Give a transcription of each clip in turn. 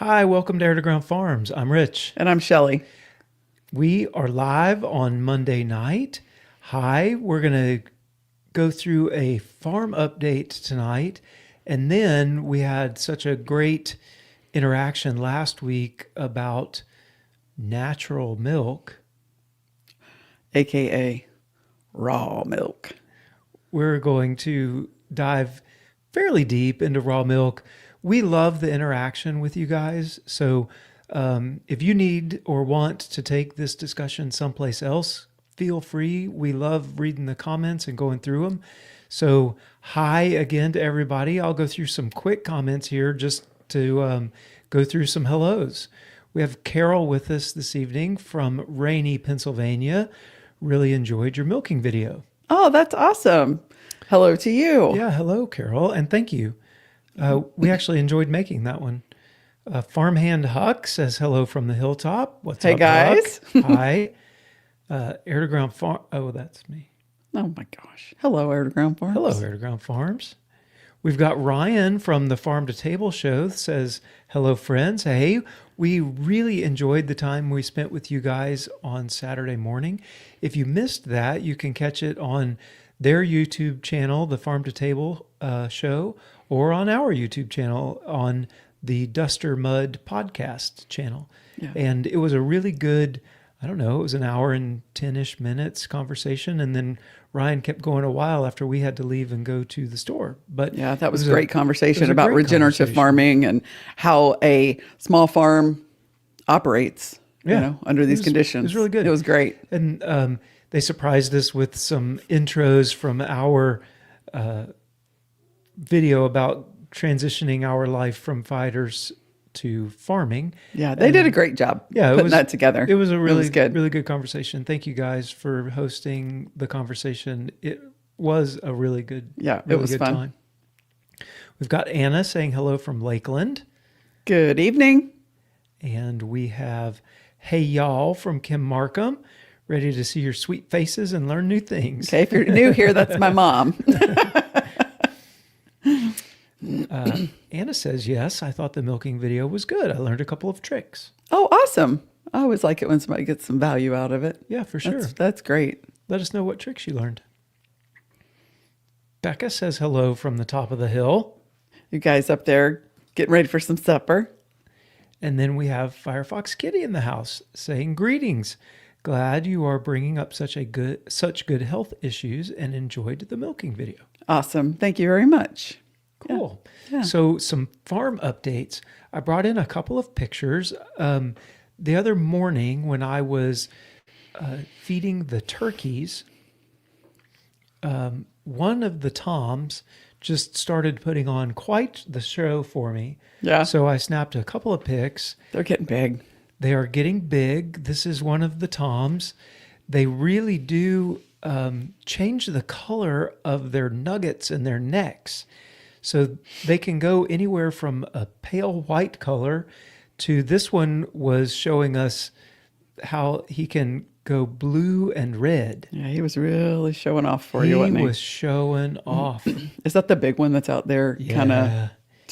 Hi, welcome to Air to Ground Farms. I'm Rich. And I'm Shelley. We are live on Monday night. Hi, we're going to go through a farm update tonight. And then we had such a great interaction last week about natural milk. AKA raw milk. We're going to dive fairly deep into raw milk. We love the interaction with you guys. So if you need or want to take this discussion someplace else, feel free. We love reading the comments and going through them. So hi again to everybody. I'll go through some quick comments here just to go through some hellos. We have Carol with us this evening from rainy Pennsylvania. Really enjoyed your milking video. Oh, that's awesome. Hello to you. Yeah, hello, Carol, and thank you. We actually enjoyed making that one. Farmhand Huck says hello from the hilltop. What's Hey, up, guys. Huck? Hi. Air to Ground Farm. Oh, that's me. Oh my gosh. Hello, Air to Ground Farms. Hello, Air to Ground Farms. We've got Ryan from the Farm to Table show says, hello, friends. Hey, we really enjoyed the time we spent with you guys on Saturday morning. If you missed that, you can catch it on their YouTube channel, the Farm to Table show, or on our YouTube channel on the Duster Mud podcast channel. Yeah. And it was a really good, I don't know, it was an hour and 10-ish minutes conversation. And then Ryan kept going a while after we had to leave and go to the store. But yeah, that was a great conversation about great regenerative farming and how a small farm operates, under these conditions. It was really good. It was great. And they surprised us with some intros from our video about transitioning our life from fighters to farming. Yeah, they did a great job putting that together. It was a really good conversation. Thank you guys for hosting the conversation. It was a really good, it was fun. time. We've got Anna saying hello from Lakeland. Good evening. And we have Hey Y'all from Kim Markham. Ready to see your sweet faces and learn new things. Okay, if you're new here, that's my mom. Anna says, yes, I thought the milking video was good. I learned a couple of tricks. Oh, awesome. I always like it when somebody gets some value out of it. Yeah, for sure. That's great. Let us know what tricks you learned. Becca says hello from the top of the hill. You guys up there getting ready for some supper. And then we have Firefox Kitty in the house saying greetings. Glad you are bringing up such good health issues and enjoyed the milking video. Awesome. Thank you very much. Cool. Yeah. So some farm updates. I brought in a couple of pictures. The other morning when I was feeding the turkeys, one of the toms just started putting on quite the show for me. Yeah. So I snapped a couple of pics. They're getting big. They are getting big. This is one of the toms. They really do change the color of their nuggets and their necks. So they can go anywhere from a pale white color to this one was showing us how he can go blue and red. Yeah, he was really showing off for you, wasn't he? He was showing off. Is that the big one that's out there? Yeah. Kind of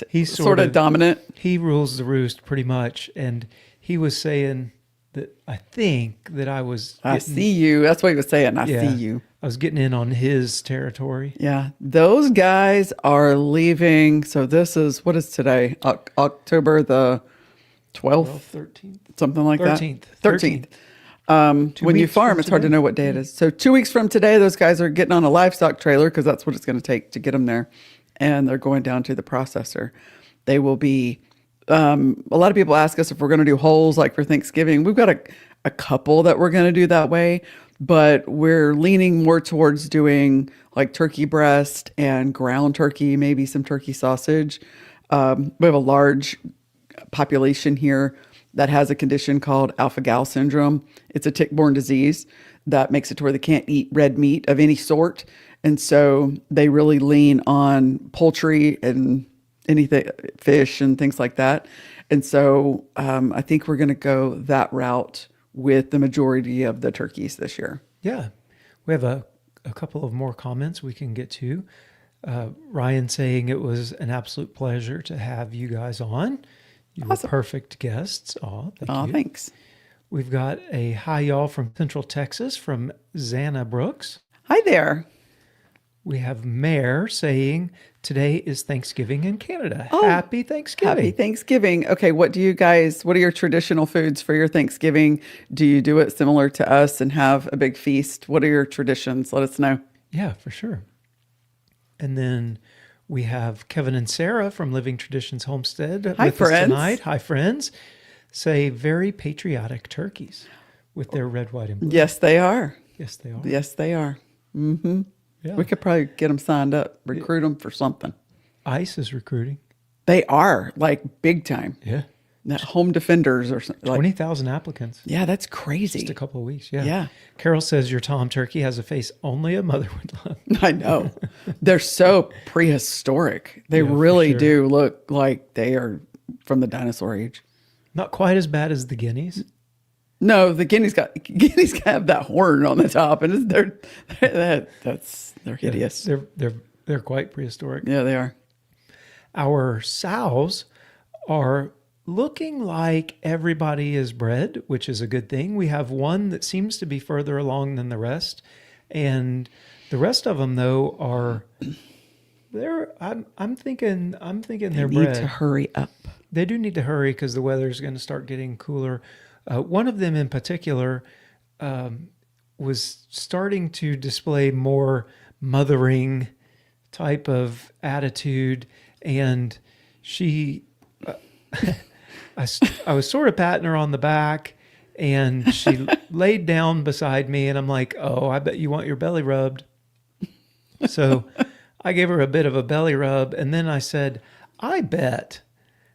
He's sort of dominant. He rules the roost pretty much. And he was saying that I think that I see you. That's what he was saying. I see you. I was getting in on his territory. Yeah. Those guys are leaving. So this is, what is today? October the 12th? 13th? Something like 13th. that? 13th. When you farm, it's hard to know what day it is. So 2 weeks from today, those guys are getting on a livestock trailer because that's what it's going to take to get them there. And they're going down to the processor. They will be, a lot of people ask us if we're going to do wholes like for Thanksgiving. We've got a couple that we're going to do that way, but we're leaning more towards doing like turkey breast and ground turkey, maybe some turkey sausage. We have a large population here that has a condition called alpha-gal syndrome. It's a tick-borne disease that makes it to where they can't eat red meat of any sort. And so they really lean on poultry and anything, fish and things like that. And so I think we're going to go that route with the majority of the turkeys this year. Yeah. We have a couple of more comments we can get to. Ryan saying it was an absolute pleasure to have you guys on. You were Awesome. perfect guests. Oh, thank Oh, you. thanks. We've got a hi, y'all, from Central Texas from Xana Brooks. Hi there. We have Mare saying, today is Thanksgiving in Canada. Oh, Happy Thanksgiving. Happy Thanksgiving. Okay, what are your traditional foods for your Thanksgiving? Do you do it similar to us and have a big feast? What are your traditions? Let us know. Yeah, for sure. And then we have Kevin and Sarah from Living Traditions Homestead Hi, with friends. us tonight. Hi, friends. Say very patriotic turkeys with their red, white, and blue. Yes, they are. Yes, they are. Yes, they are. Mm-hmm. Yeah. We could probably get them signed up, recruit them for something. ICE is recruiting. They are like big time. Yeah. That home defenders or something. 20,000 applicants. Yeah, that's crazy. Just a couple of weeks. Yeah. Yeah. Carol says your Tom turkey has a face only a mother would love. I know. They're so prehistoric. They Yeah, for really sure. do look like they are from the dinosaur age. Not quite as bad as the guineas. No, the guineas have that horn on the top, and they're hideous. They're quite prehistoric. Yeah, they are. Our sows are looking like everybody is bred, which is a good thing. We have one that seems to be further along than the rest, and the rest of them though are I'm thinking they're Need bred. to hurry up. They do need to hurry because the weather is going to start getting cooler. One of them in particular was starting to display more mothering type of attitude, and she, I was sort of patting her on the back, and she laid down beside me, and I'm like, "Oh, I bet you want your belly rubbed." So I gave her a bit of a belly rub, and then I said, "I bet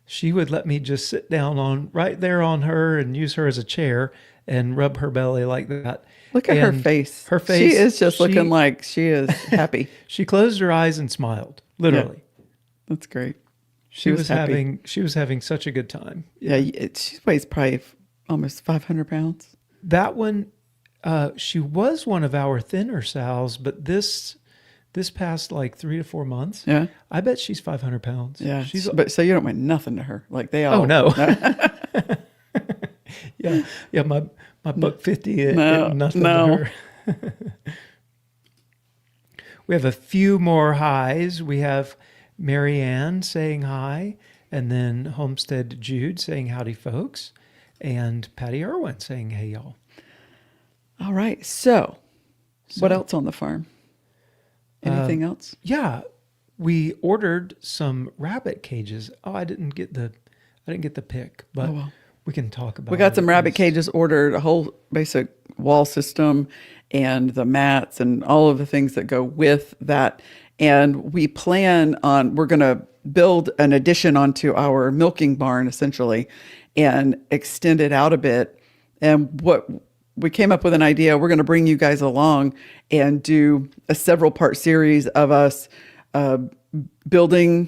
she would let me just sit down right there on her and use her as a chair and rub her belly like that." Look at her And face. Her face. She is just looking like she is happy. She closed her eyes and smiled, literally. That's great. She was happy. having such a good time. Yeah, she weighs probably almost 500 pounds. That one, she was one of our thinner sows, but this past like 3 to 4 months, Yeah. I bet she's 500 pounds. Yeah. She's But so you don't weigh nothing to her. Like they all. Oh no. Yeah. My buck 50 it nothing no. to her. We have a few more highs. We have Marianne saying hi, and then Homestead Jude saying howdy folks, and Patty Irwin saying hey y'all. All right. So what else on the farm? Anything else? Yeah, we ordered some rabbit cages. Oh, I didn't get the pick, but well. we can talk about it. We got some rabbit cages ordered, a whole basic wall system and the mats and all of the things that go with that. And we plan on, we're going to build an addition onto our milking barn essentially and extend it out a bit. And what we came up with an idea, we're going to bring you guys along and do a several part series of us building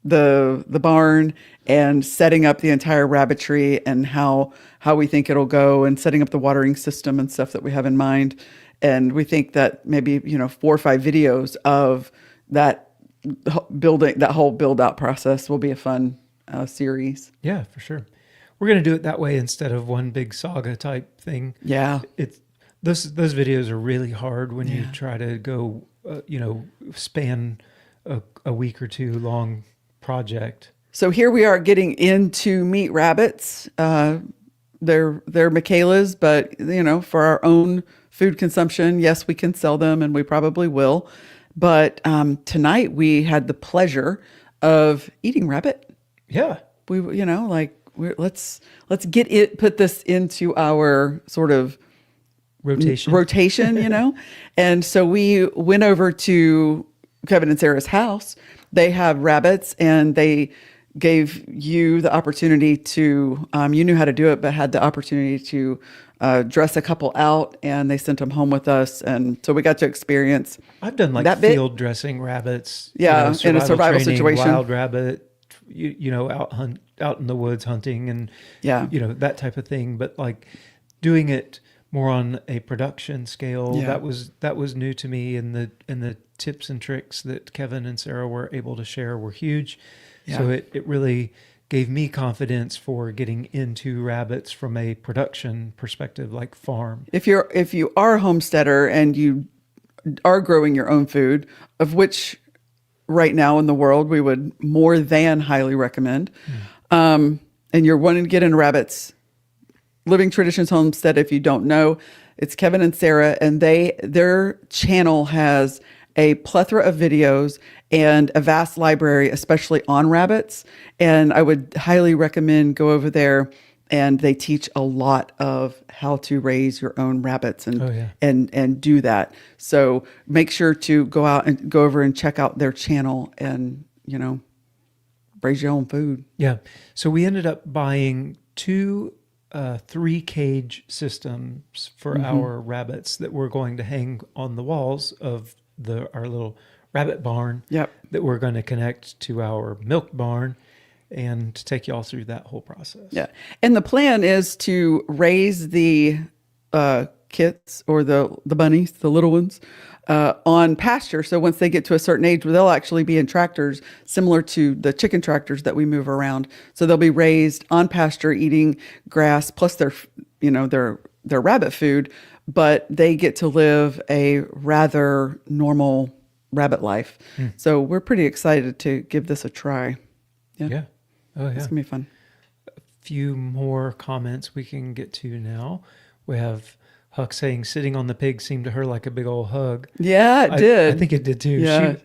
the barn and setting up the entire rabbitry and how we think it'll go and setting up the watering system and stuff that we have in mind. And we think that maybe 4 or 5 videos of that building, that whole build out process will be a fun series. Yeah, for sure. We're going to do it that way instead of one big saga type thing. Yeah. Those videos are really hard when you try to go, span a week or two long project. So here we are getting into meat rabbits. They're Michaela's, but for our own food consumption, yes, we can sell them and we probably will. But tonight we had the pleasure of eating rabbit. Yeah. Let's put this into our sort of rotation, And so we went over to Kevin and Sarah's house. They have rabbits and they gave you the opportunity to, you knew how to do it, but had the opportunity to dress a couple out and they sent them home with us. And so we got to experience I've done like that field dressing rabbits. Yeah, in a survival training, situation. Wild rabbit, out in the woods hunting and, that type of thing. But like doing it more on a production scale, that was new to me. And the tips and tricks that Kevin and Sarah were able to share were huge. Yeah. So it really gave me confidence for getting into rabbits from a production perspective, like farm. If you are a homesteader and you are growing your own food, of which right now in the world we would more than highly recommend, and you're wanting to get into rabbits, Living Traditions Homestead, if you don't know, it's Kevin and Sarah, and their channel has a plethora of videos and a vast library, especially on rabbits. And I would highly recommend go over there, and they teach a lot of how to raise your own rabbits and do that. So make sure to go over and check out their channel and, raise your own food. Yeah. So we ended up buying 2 3-cage systems for our rabbits that we're going to hang on the walls of our little rabbit barn. Yep. That we're going to connect to our milk barn and to take you all through that whole process. Yeah. And the plan is to raise the kits or the bunnies, the little ones, on pasture. So once they get to a certain age, they'll actually be in tractors similar to the chicken tractors that we move around. So they'll be raised on pasture, eating grass, plus their rabbit food, but they get to live a rather normal rabbit life. So we're pretty excited to give this a try. Yeah. Oh, yeah. It's going to be fun. Few more comments we can get to now. We have Huck saying sitting on the pig seemed to her like a big old hug. Yeah, it did. I think it did too. Yeah. She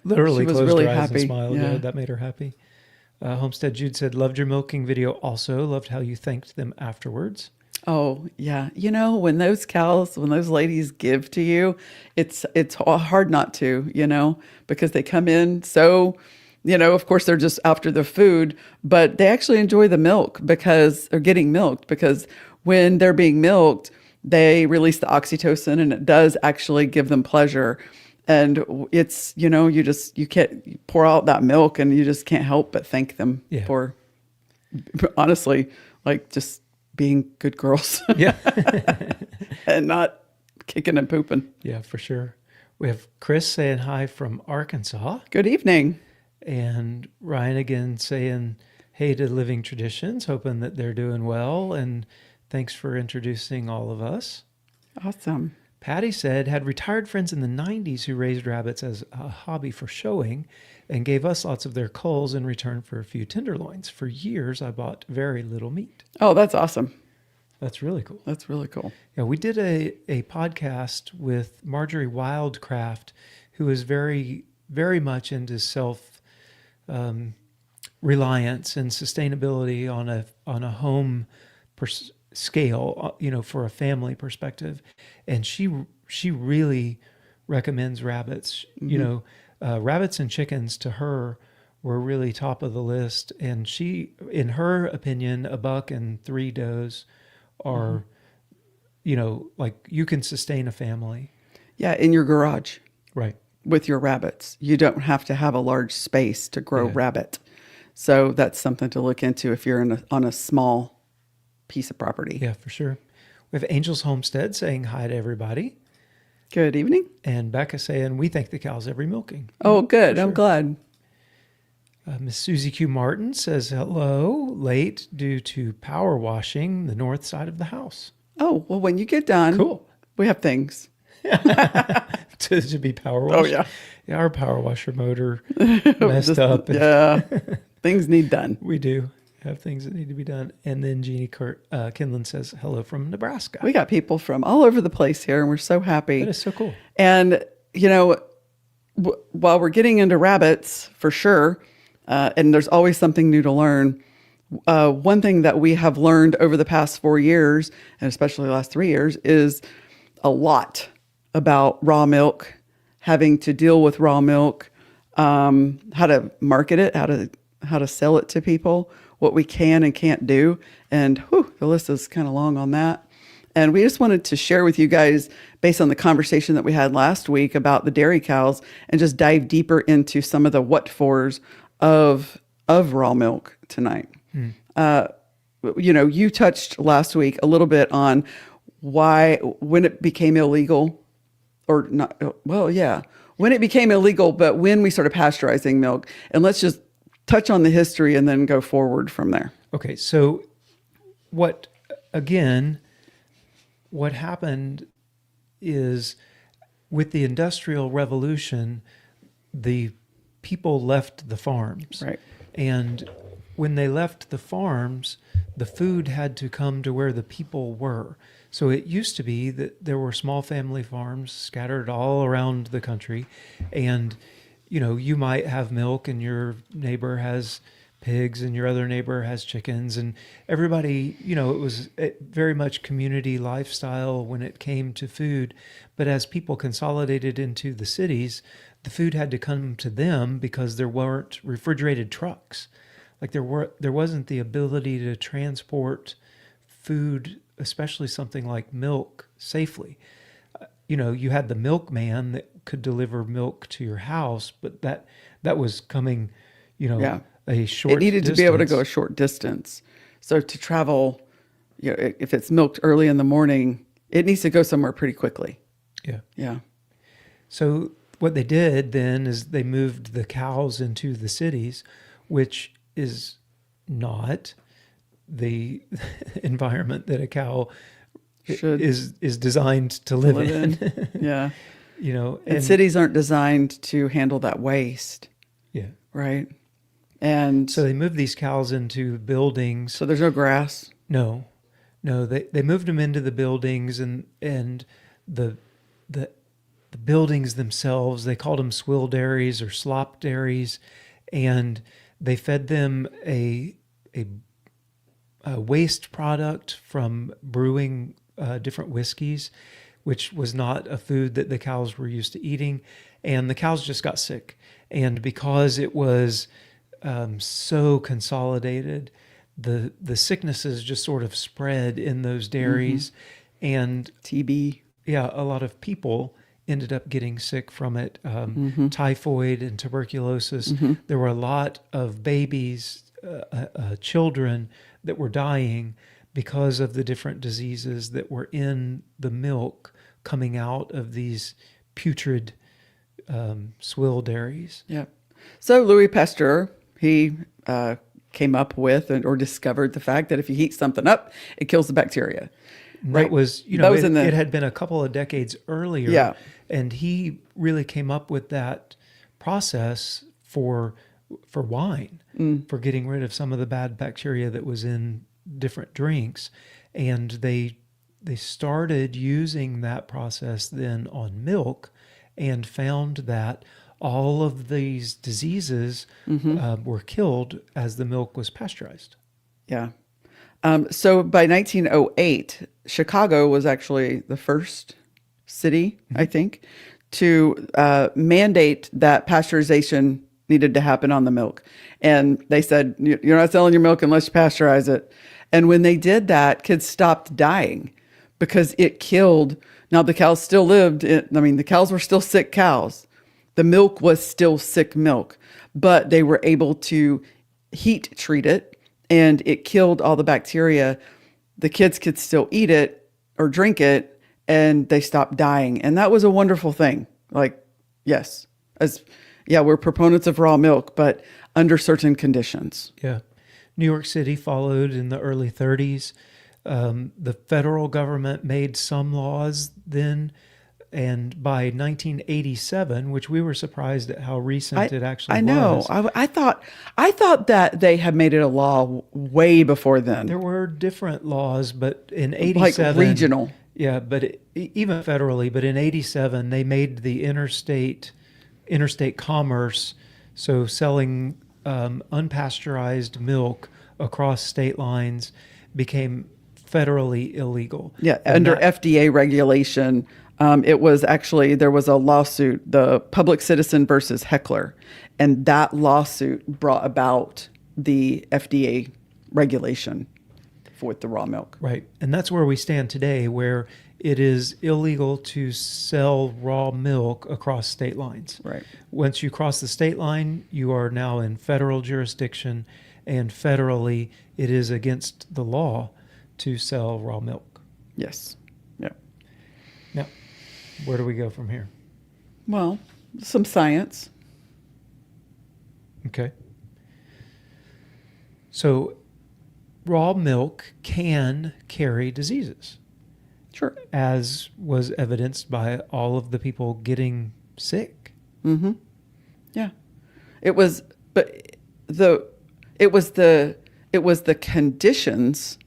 literally She was closed really her eyes happy. and smiled. Yeah. Yeah, that made her happy. Homestead Jude said, loved your milking video also. Loved how you thanked them afterwards. Oh, yeah. When those ladies give to you, it's hard not to, because they come in so, of course they're just after the food, but they actually enjoy the milk because they're getting milked, because when they're being milked, they release the oxytocin and it does actually give them pleasure. And it's, you can't pour out that milk and you just can't help but thank them for, honestly, like just being good girls. Yeah. And not kicking and pooping. Yeah, for sure. We have Chris saying hi from Arkansas. Good evening. And Ryan again saying hey to Living Traditions, hoping that they're doing well. And thanks for introducing all of us. Awesome. Patty said, had retired friends in the 90s who raised rabbits as a hobby for showing and gave us lots of their culls in return for a few tenderloins. For years, I bought very little meat. Oh, that's awesome. That's really cool. That's really cool. Yeah, we did a podcast with Marjorie Wildcraft, who is very, very much into self-reliance and sustainability on a home scale, for a family perspective. And she really recommends rabbits. Rabbits and chickens to her were really top of the list. And she, in her opinion, a buck and 3 does are, like you can sustain a family. Yeah, in your garage. Right. With your rabbits. You don't have to have a large space to grow rabbit. So that's something to look into if you're on a small piece of property. Yeah, for sure. We have Angel's Homestead saying hi to everybody. Good evening. And Becca saying, we thank the cows every milking. Oh, good. Sure. I'm glad. Miss Susie Q. Martin says, hello, late due to power washing the north side of the house. Oh, well, when you get done, Cool. We have things. to be power washed. Oh, yeah. Yeah, our power washer motor messed up. Yeah. Things need done. We do have things that need to be done. And then Jeannie Kinlan says, hello from Nebraska. We got people from all over the place here, and we're so happy. That is so cool. And, while we're getting into rabbits, for sure, and there's always something new to learn, one thing that we have learned over the past 4 years, and especially the last 3 years, is a lot about raw milk, having to deal with raw milk, how to market it, how to sell it to people, what we can and can't do. And the list is kind of long on that. And we just wanted to share with you guys, based on the conversation that we had last week about the dairy cows, and just dive deeper into some of the what-fors of raw milk tonight. You touched last week a little bit on when it became illegal, or not, when it became illegal, but when we started pasteurizing milk. And let's just touch on the history and then go forward from there. Okay, so what happened is with the Industrial Revolution, the people left the farms. Right. And when they left the farms, the food had to come to where the people were. So it used to be that there were small family farms scattered all around the country. And, you might have milk and your neighbor has pigs and your other neighbor has chickens, and everybody, it was very much community lifestyle when it came to food. But as people consolidated into the cities, the food had to come to them because there weren't refrigerated trucks. Like there wasn't the ability to transport food, especially something like milk, safely. You had the milkman that could deliver milk to your house, but that was coming, a short. It needed distance. to be able to go a short distance. So to travel, if it's milked early in the morning, it needs to go somewhere pretty quickly. Yeah. Yeah. So what they did then is they moved the cows into the cities, which is not the environment that a cow is designed to live in. Yeah. And cities aren't designed to handle that waste. Yeah. Right. And so they moved these cows into buildings. So there's no grass. No, they moved them into the buildings, and the buildings themselves, they called them swill dairies or slop dairies, and they fed them a waste product from brewing different whiskeys, which was not a food that the cows were used to eating, and the cows just got sick. And because it was so consolidated, the sicknesses just sort of spread in those dairies, and TB. Yeah, a lot of people ended up getting sick from it. Typhoid and tuberculosis. There were a lot of babies, children that were dying because of the different diseases that were in the milk coming out of these putrid swill dairies. Yeah. So Louis Pasteur, he came up with or discovered the fact that if you heat something up, it kills the bacteria. Right. That was, it had been a couple of decades earlier. Yeah. And he really came up with that process for wine, for getting rid of some of the bad bacteria that was in different drinks. And they started using that process then on milk, and found that all of these diseases were killed as the milk was pasteurized. Yeah. So by 1908, Chicago was actually the first city, I think, to mandate that pasteurization needed to happen on the milk. And they said, you're not selling your milk unless you pasteurize it. And when they did that, kids stopped dying because it killed. Now the cows still lived. The cows were still sick cows. The milk was still sick milk, but they were able to heat treat it, and it killed all the bacteria. The kids could still eat it or drink it, and they stopped dying. And that was a wonderful thing. Yes, we're proponents of raw milk, but under certain conditions. Yeah. New York City followed in the early 30s. The federal government made some laws then. And by 1987, which we were surprised at how recent it actually was. I know. I thought that they had made it a law way before then. There were different laws, but in 87... Like regional. Yeah, but even federally, but in 87, they made the interstate commerce, so selling unpasteurized milk across state lines, became federally illegal. Yeah, under FDA regulation. There was a lawsuit, the Public Citizen versus Heckler, and that lawsuit brought about the FDA regulation with the raw milk. Right. And that's where we stand today, where it is illegal to sell raw milk across state lines. Right. Once you cross the state line, you are now in federal jurisdiction, and federally it is against the law to sell raw milk. Yes. Yeah. Now, where do we go from here? Well, some science. Okay. So raw milk can carry diseases. Sure. As was evidenced by all of the people getting sick. Mm-hmm. Yeah. It was, but it was the conditions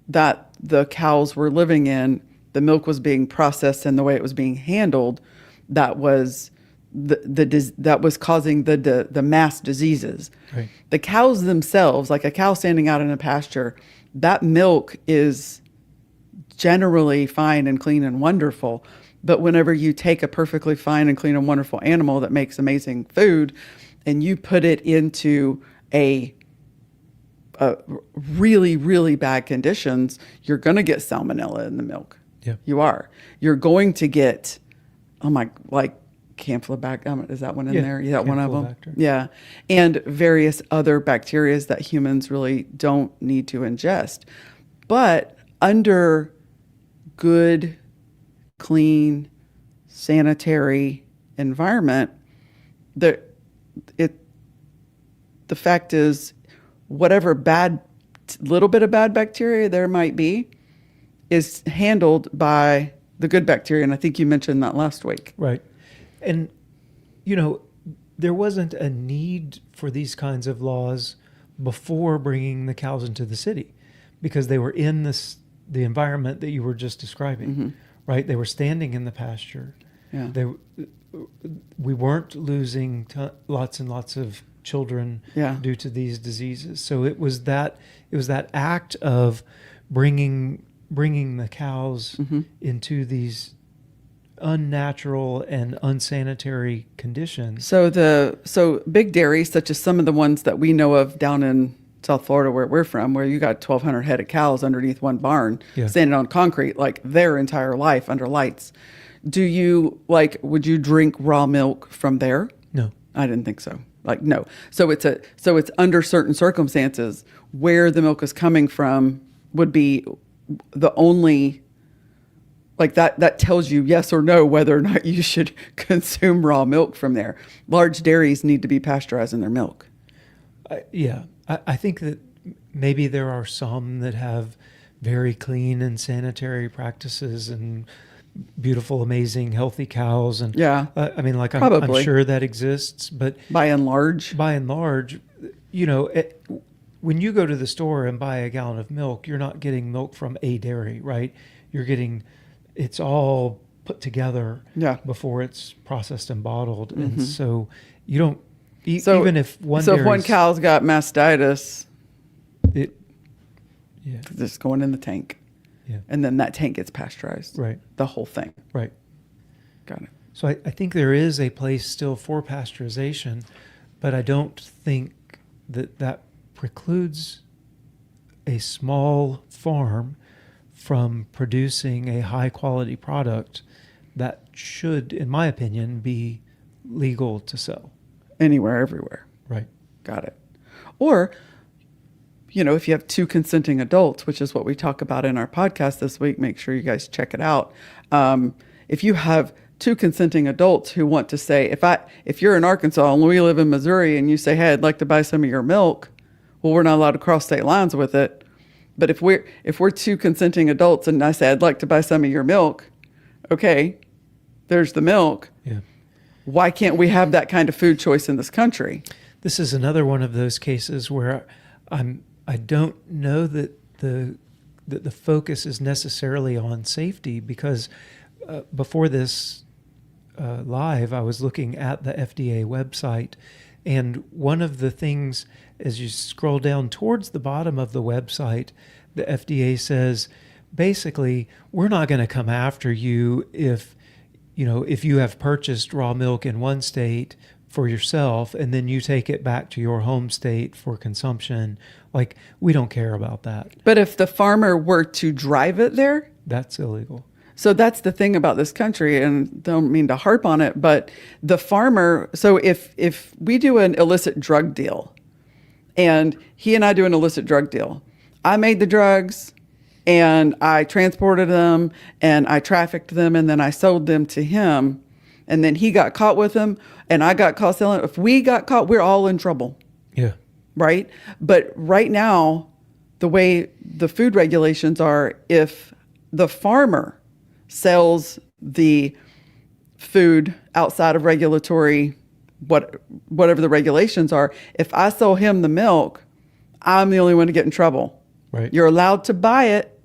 that the cows were living in, the milk was being processed and the way it was being handled, that was that was causing the mass diseases. Right. The cows themselves, like a cow standing out in a pasture, that milk is generally fine and clean and wonderful. But whenever you take a perfectly fine and clean and wonderful animal that makes amazing food and you put it into a really, really bad conditions, you're going to get salmonella in the milk. Yeah. You are. You're going to get, Campylobacter, is that one in there? Yeah, one of them. Yeah. And various other bacteria that humans really don't need to ingest. But under good, clean, sanitary environment, the fact is, whatever little bit of bad bacteria there might be is handled by the good bacteria. And I think you mentioned that last week. Right. And, there wasn't a need for these kinds of laws before bringing the cows into the city because they were in the environment that you were just describing, mm-hmm. right? They were standing in the pasture. Yeah. We weren't losing lots and lots of children due to these diseases. So it was that act of bringing the cows mm-hmm. into these unnatural and unsanitary conditions. So big dairies, such as some of the ones that we know of down in South Florida where we're from, where you got 1,200 head of cows underneath one barn, standing on concrete like their entire life under lights. Would you drink raw milk from there? No. I didn't think so. No. So it's under certain circumstances where the milk is coming from would be the only, that tells you yes or no whether or not you should consume raw milk from there. Large dairies need to be pasteurizing their milk. I think that maybe there are some that have very clean and sanitary practices and beautiful, amazing, healthy cows. And I'm sure that exists, but by and large, when you go to the store and buy a gallon of milk, you're not getting milk from a dairy, right? It's all put together before it's processed and bottled. Mm-hmm. And so you don't, even if one if one cow's got mastitis, it's just going in the tank. Yeah. And then that tank gets pasteurized. Right. The whole thing. Right. Got it. So I think there is a place still for pasteurization, but I don't think that precludes a small farm from producing a high quality product that should, in my opinion, be legal to sell. Anywhere, everywhere. Right. Got it. Or, if you have two consenting adults, which is what we talk about in our podcast this week, make sure you guys check it out. If you have two consenting adults who want to say, if you're in Arkansas and we live in Missouri and you say, hey, I'd like to buy some of your milk, well, we're not allowed to cross state lines with it. But if we're two consenting adults and I say, I'd like to buy some of your milk, okay, there's the milk. Yeah. Why can't we have that kind of food choice in this country? This is another one of those cases where I don't know that the focus is necessarily on safety because before this live, I was looking at the FDA website, and one of the things as you scroll down towards the bottom of the website, the FDA says, basically, we're not going to come after you if you have purchased raw milk in one state for yourself and then you take it back to your home state for consumption. We don't care about that. But if the farmer were to drive it there, that's illegal. So that's the thing about this country, and don't mean to harp on it, but the farmer, so if we do an illicit drug deal and he and I do an illicit drug deal, I made the drugs and I transported them and I trafficked them and then I sold them to him and then he got caught with them and I got caught selling. If we got caught, we're all in trouble. Yeah. right? But right now, the way the food regulations are, if the farmer sells the food outside of regulatory, whatever the regulations are, if I sell him the milk, I'm the only one to get in trouble. Right. You're allowed to buy it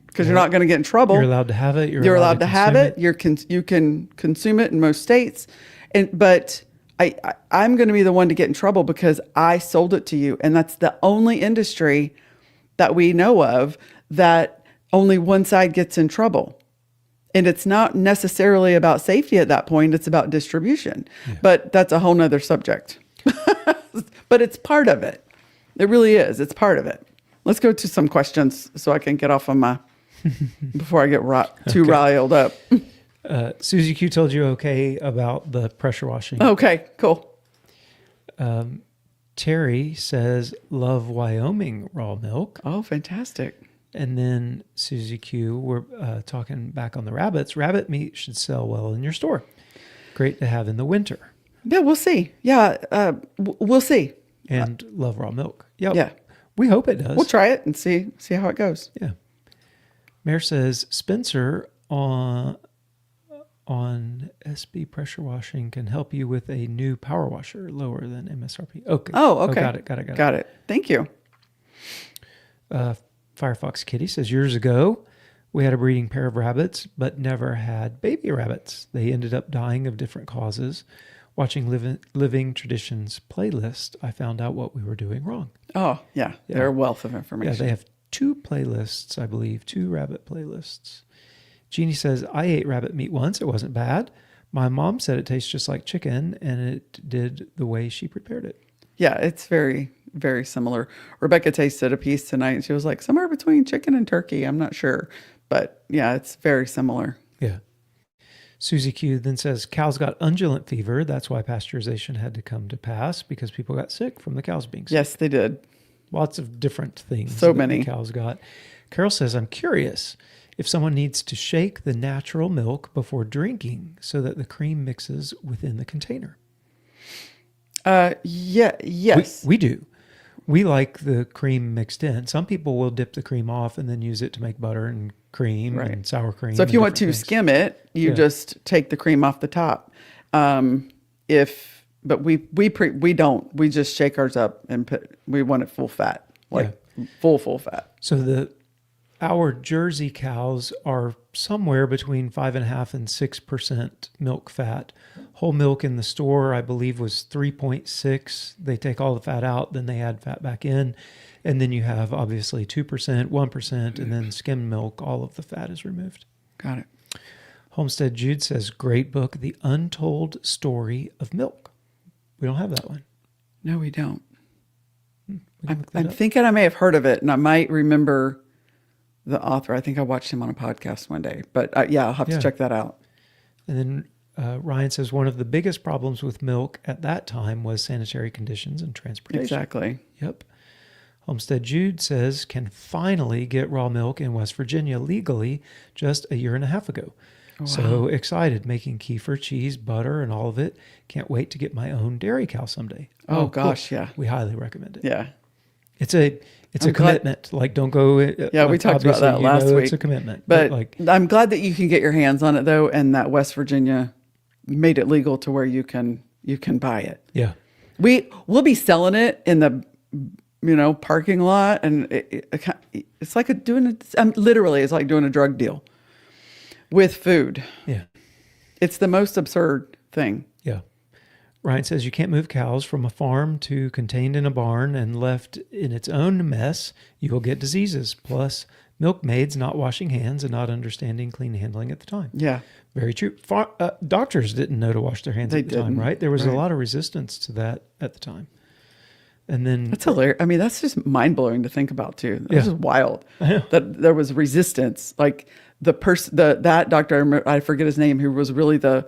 because you're not going to get in trouble. You're allowed to have it. You're allowed to have it. You can consume it in most states, but I'm going to be the one to get in trouble because I sold it to you, and that's the only industry that we know of that only one side gets in trouble. And it's not necessarily about safety at that point. It's about distribution. Yeah. But that's a whole nother subject. But it's part of it. It really is. It's part of it. Let's go to some questions so I can get off on my, before I get too riled up. Susie Q told you okay about the pressure washing. Okay, cool. Terry says, love Wyoming raw milk. Oh, fantastic. And then Susie Q, we're talking back on the rabbits. Rabbit meat should sell well in your store. Great to have in the winter. Yeah, we'll see. Yeah, we'll see. And love raw milk. Yep. Yeah. We hope it does. We'll try it and see how it goes. Yeah. Mayor says, Spencer on SB pressure washing can help you with a new power washer lower than MSRP. Okay. Oh, okay. Got it. Thank you. Firefox Kitty says, years ago, we had a breeding pair of rabbits, but never had baby rabbits. They ended up dying of different causes. Watching Living Traditions playlist, I found out what we were doing wrong. Oh, yeah. They're a wealth of information. Yeah, they have 2 playlists, I believe, 2 rabbit playlists. Jeannie says, I ate rabbit meat once. It wasn't bad. My mom said it tastes just like chicken, and it did the way she prepared it. Yeah, it's very, very similar. Rebecca tasted a piece tonight, and she was like, somewhere between chicken and turkey. I'm not sure. But yeah, it's very similar. Yeah. Susie Q then says, cows got undulant fever. That's why pasteurization had to come to pass, because people got sick from the cows being sick. Yes, they did. Lots of different things. So many. The cows got. Carol says, I'm curious if someone needs to shake the natural milk before drinking so that the cream mixes within the container. Yes. We do. We like the cream mixed in. Some people will dip the cream off and then use it to make butter and cream and sour cream. So if you want to skim it, you just take the cream off the top. But we don't. We just shake ours up and we want it full fat, full fat. So our Jersey cows are somewhere between 5.5% and 6% milk fat. Whole milk in the store, I believe, was 3.6. They take all the fat out, then they add fat back in. And then you have obviously 2%, 1%, and then skim milk, all of the fat is removed. Got it. Homestead Jude says, great book, The Untold Story of Milk. We don't have that one. No, we don't. I'm thinking I may have heard of it, and I might remember the author. I think I watched him on a podcast one day. But I'll have to check that out. And then Ryan says, one of the biggest problems with milk at that time was sanitary conditions and transportation. Exactly. Yep. Homestead Jude says, can finally get raw milk in West Virginia legally just a year and a half ago. Wow. So excited, making kefir, cheese, butter, and all of it. Can't wait to get my own dairy cow someday. Oh gosh, cool. Yeah. We highly recommend it. Yeah. It's a commitment. Like, don't go. Yeah, we talked about that last week. It's a commitment. But I'm glad that you can get your hands on it though, and that West Virginia made it legal to where you can buy it. Yeah. We'll be selling it in the parking lot, and it's like literally it's like doing a drug deal with food. Yeah. It's the most absurd thing. Yeah. Ryan says, you can't move cows from a farm to contained in a barn, and left in its own mess, you will get diseases. Plus, milkmaids not washing hands and not understanding clean handling at the time. Yeah. Very true. Doctors didn't know to wash their hands at the time, right? There was a lot of resistance to that at the time. And then that's hilarious. I mean, that's just mind blowing to think about too. That's just wild that there was resistance. Like that doctor, I forget his name, who was really the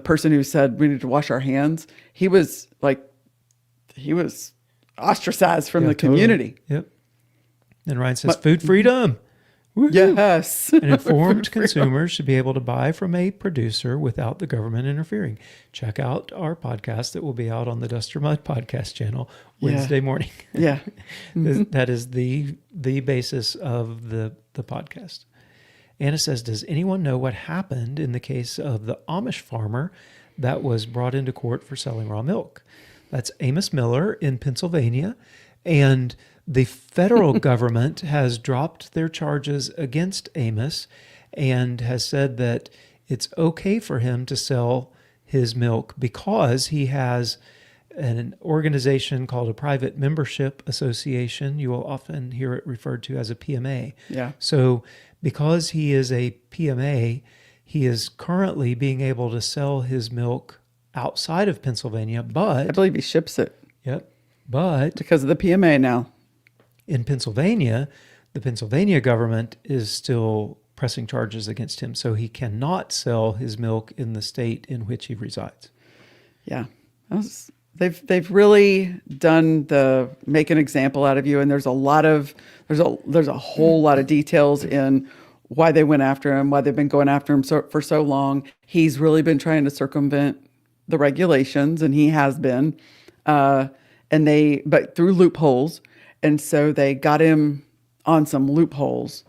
person who said we need to wash our hands. He was ostracized from the community. Yep. And Ryan says, food freedom. Yes. And informed consumers should be able to buy from a producer without the government interfering. Check out our podcast that will be out on the Dust or Mud podcast channel Wednesday morning. Yeah. That is the basis of the podcast. Anna says, does anyone know what happened in the case of the Amish farmer that was brought into court for selling raw milk? That's Amos Miller in Pennsylvania. And the federal government has dropped their charges against Amos and has said that it's okay for him to sell his milk because he has an organization called a private membership association. You will often hear it referred to as a PMA. Yeah. So because he is a PMA, he is currently being able to sell his milk outside of Pennsylvania, but I believe he ships it. Yep. But because of the PMA now. In Pennsylvania, the Pennsylvania government is still pressing charges against him, so he cannot sell his milk in the state in which he resides. Yeah. They've really done the make an example out of you, and there's a whole lot of details in why they went after him, why they've been going after him for so long. He's really been trying to circumvent the regulations, and he has been, but through loopholes. And so they got him on some loopholes,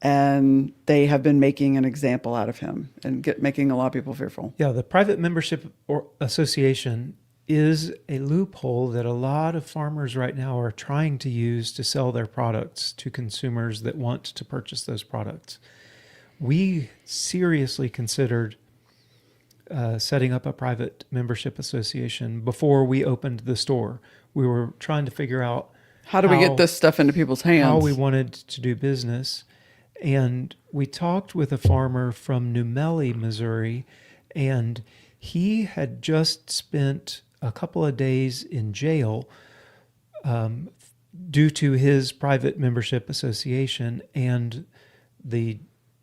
and they have been making an example out of him and making a lot of people fearful. Yeah, the private membership or association is a loophole that a lot of farmers right now are trying to use to sell their products to consumers that want to purchase those products. We seriously considered setting up a private membership association before we opened the store. We were trying to figure out how do we get this stuff into people's hands? How we wanted to do business. And we talked with a farmer from New Melly, Missouri, and he had just spent a couple of days in jail due to his private membership association. And the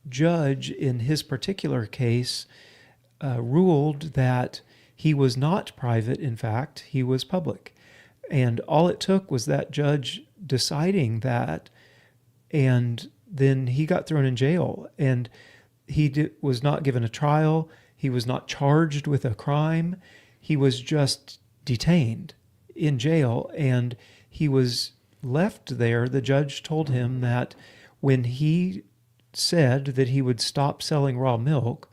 judge in his particular case ruled that he was not private. In fact, he was public. And all it took was that judge deciding that, and then he got thrown in jail. And he was not given a trial. He was not charged with a crime. He was just detained in jail, and he was left there. The judge told him that when he said that he would stop selling raw milk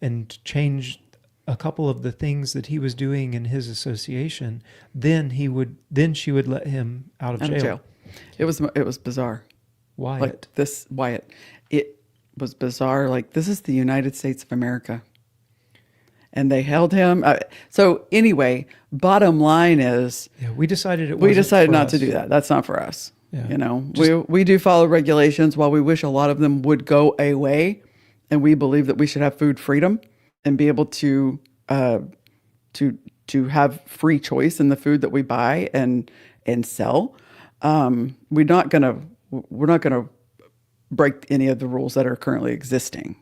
and change a couple of the things that he was doing in his association, then she would let him out of jail. It was bizarre. Wyatt. Wyatt. It was bizarre. Like, this is the United States of America. And they held him. So anyway, bottom line is, we decided not to do that. That's not for us. Yeah. We do follow regulations. While we wish a lot of them would go away, and we believe that we should have food freedom and be able to have free choice in the food that we buy and sell. We're not gonna break any of the rules that are currently existing.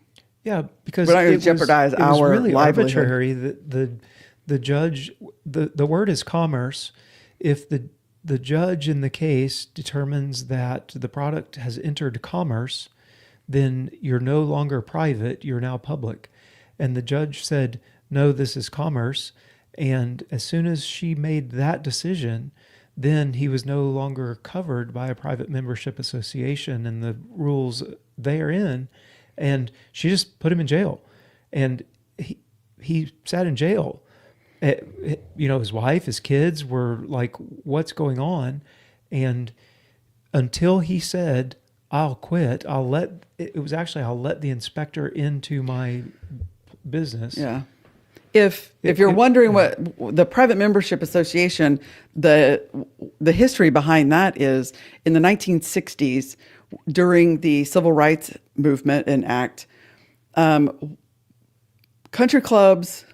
Yeah, because we're not going to jeopardize our livelihood. It was really arbitrary that the judge, the word is commerce. If the judge in the case determines that the product has entered commerce, then you're no longer private, you're now public. And the judge said, no, this is commerce. And as soon as she made that decision, then he was no longer covered by a private membership association and the rules therein. And she just put him in jail. And he sat in jail. His wife, his kids were like, what's going on? And until he said, I'll quit, I'll let the inspector into my business. Yeah. If you're wondering what the private membership association, the history behind that is, in the 1960s, during the Civil Rights Movement and Act, country clubs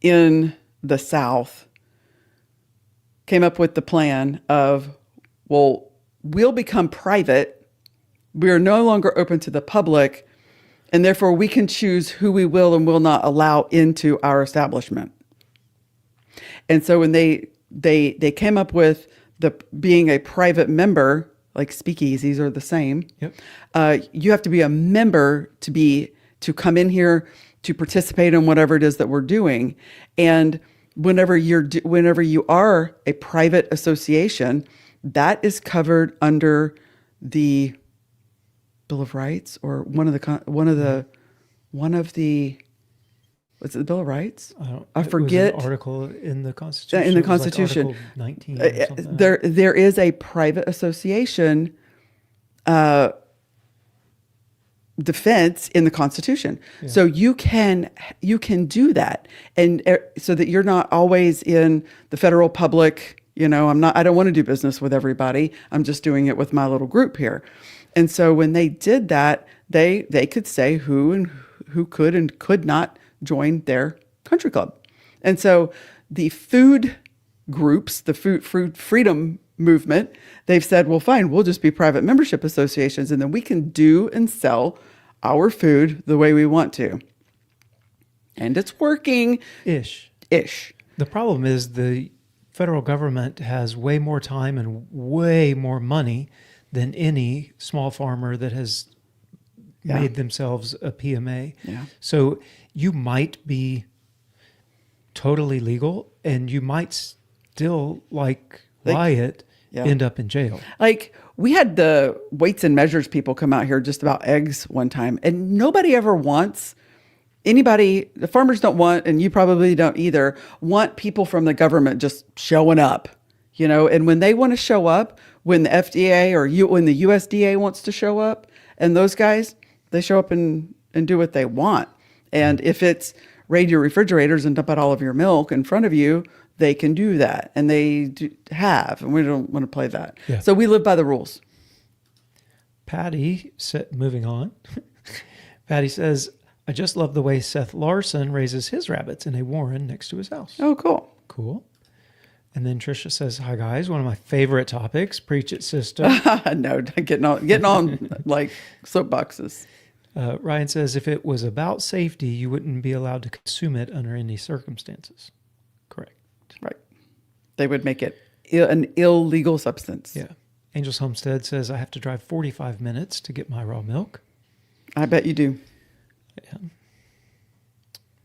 in the South came up with the plan of, well, we'll become private. We are no longer open to the public, and therefore we can choose who we will and will not allow into our establishment. And so when they came up with being a private member like speakeasies are the same. Yep. You have to be a member to come in here to participate in whatever it is that we're doing. And whenever you are a private association, that is covered under the Bill of Rights or one of the what's it, the Bill of Rights? I forget. It was an article in the Constitution. In the It was like Constitution, Article 19 or something. there is a private association defense in the Constitution. Yeah. So you can do that, and so that you're not always in the federal public. I don't want to do business with everybody. I'm just doing it with my little group here. And so when they did that, they could say who could and could not join their country club. And so the food groups, the food freedom movement, they've said, well, fine, we'll just be private membership associations, and then we can do and sell our food the way we want to. And it's working. Ish. The problem is the federal government has way more time and way more money than any small farmer that has made themselves a PMA. Yeah. So you might be totally legal and you might still, like Wyatt, end up in jail. Like, we had the weights and measures people come out here just about eggs one time, and nobody ever wants the farmers don't want, and you probably don't either, want people from the government just showing up, and when they want to show up, when the FDA or when the USDA wants to show up, and those guys, they show up and do what they want. And if it's raid your refrigerators and dump out all of your milk in front of you, they can do that. And they and we don't want to play that. Yeah. So we live by the rules. Patty, moving on. Patty says, I just love the way Seth Larson raises his rabbits in a warren next to his house. Oh, cool. Cool. And then Trisha says, hi guys, one of my favorite topics, preach it, sister. No, getting on like soapboxes. Ryan says, if it was about safety, you wouldn't be allowed to consume it under any circumstances. Correct. Right. They would make it an illegal substance. Yeah. Angels Homestead says, I have to drive 45 minutes to get my raw milk. I bet you do. Yeah.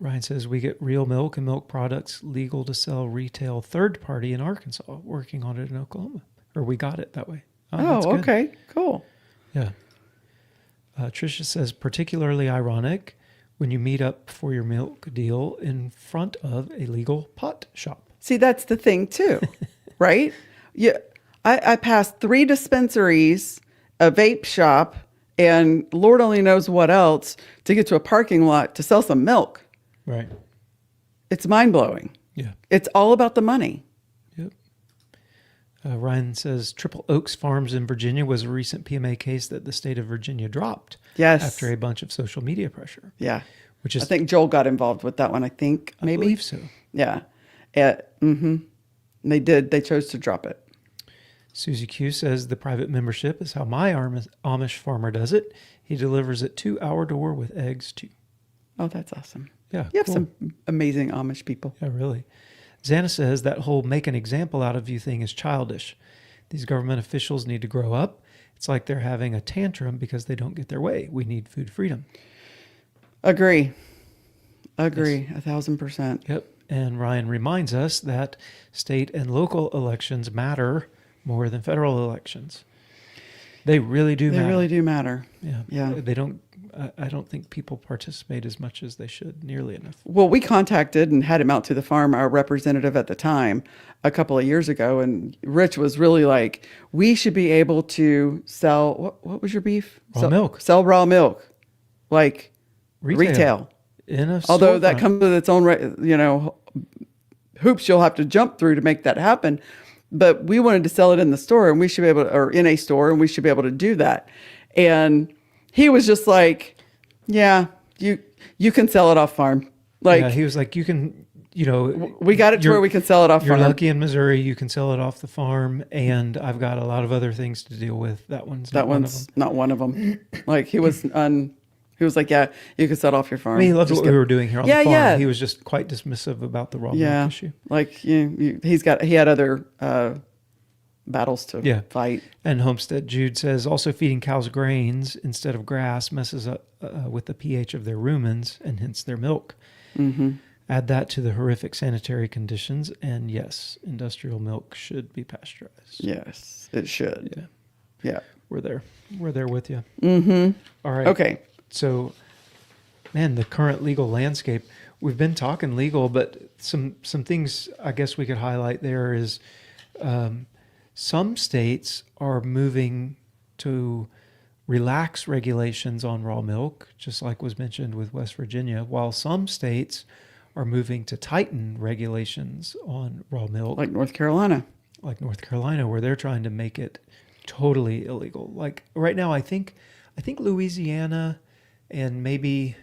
Ryan says, we get real milk and milk products legal to sell retail third party in Arkansas, working on it in Oklahoma. Or we got it that way. Oh, okay. Cool. Yeah. Tricia says, particularly ironic when you meet up for your milk deal in front of a legal pot shop. See, that's the thing too, right? Yeah. I passed 3 dispensaries, a vape shop, and Lord only knows what else to get to a parking lot to sell some milk. Right. It's mind-blowing. Yeah. It's all about the money. Yep. Ryan says, Triple Oaks Farms in Virginia was a recent PMA case that the state of Virginia dropped. Yes. After a bunch of social media pressure. Yeah. Which is, I think Joel got involved with that one, I maybe. believe so. Yeah. And they did. They chose to drop it. Susie Q says, the private membership is how my Amish farmer does it. He delivers it to our door with eggs too. Oh, that's awesome. Yeah. You have cool. some amazing Amish people. Yeah, really. Xana says that whole make an example out of you thing is childish. These government officials need to grow up. It's like they're having a tantrum because they don't get their way. We need food freedom. Agree. Yes. 1,000%. Yep. And Ryan reminds us that state and local elections matter more than federal elections. They really do matter. They really do matter. Yeah. Yeah. They don't, I don't think people participate as much as they should, nearly enough. Well, we contacted and had him out to the farm, our representative at the time, a couple of years ago. And Rich was really like, we should be able to sell, what was your beef? Raw milk. Sell raw milk. Like retail. In a Although that storefront. comes with its own, hoops you'll have to jump through to make that happen. But we wanted to sell it in the store, and we should be able to, or in a store, and we should be able to do that. And he was just like, yeah, you can sell it off farm. Like, yeah, he was like, you can, we got it to where we can sell it off You're farm. lucky in Missouri, you can sell it off the farm, and I've got a lot of other things to deal with. That one's not one of them. Not one of them. Like, he was like, yeah, you can sell it off your farm. I mean, he loved what we were doing here on the farm. Yeah. He was just quite dismissive about the raw milk issue. Like he had other battles to fight. And Homestead Jude says, also feeding cows grains instead of grass messes up with the pH of their rumens and hence their milk. Mm-hmm. Add that to the horrific sanitary conditions, and yes, industrial milk should be pasteurized. Yes, it should. Yeah. We're there. We're there with you. Mm-hmm. All right. Okay. So, man, the current legal landscape, we've been talking legal, but some things I guess we could highlight there is some states are moving to relax regulations on raw milk, just like was mentioned with West Virginia, while some states are moving to tighten regulations on raw milk. Like North Carolina. Like North Carolina, where they're trying to make it totally illegal. Like right now, I think Louisiana and maybe,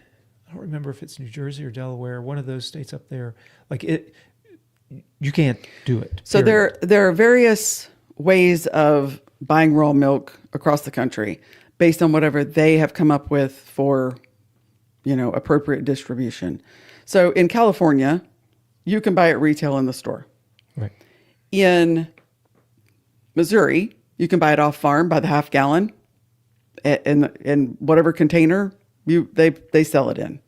I don't remember if it's New Jersey or Delaware, one of those states up there, like you can't do it. So there are various ways of buying raw milk across the country based on whatever they have come up with for, appropriate distribution. So in California, you can buy it retail in the store. Right. In Missouri, you can buy it off farm by the half gallon in whatever container they sell it in.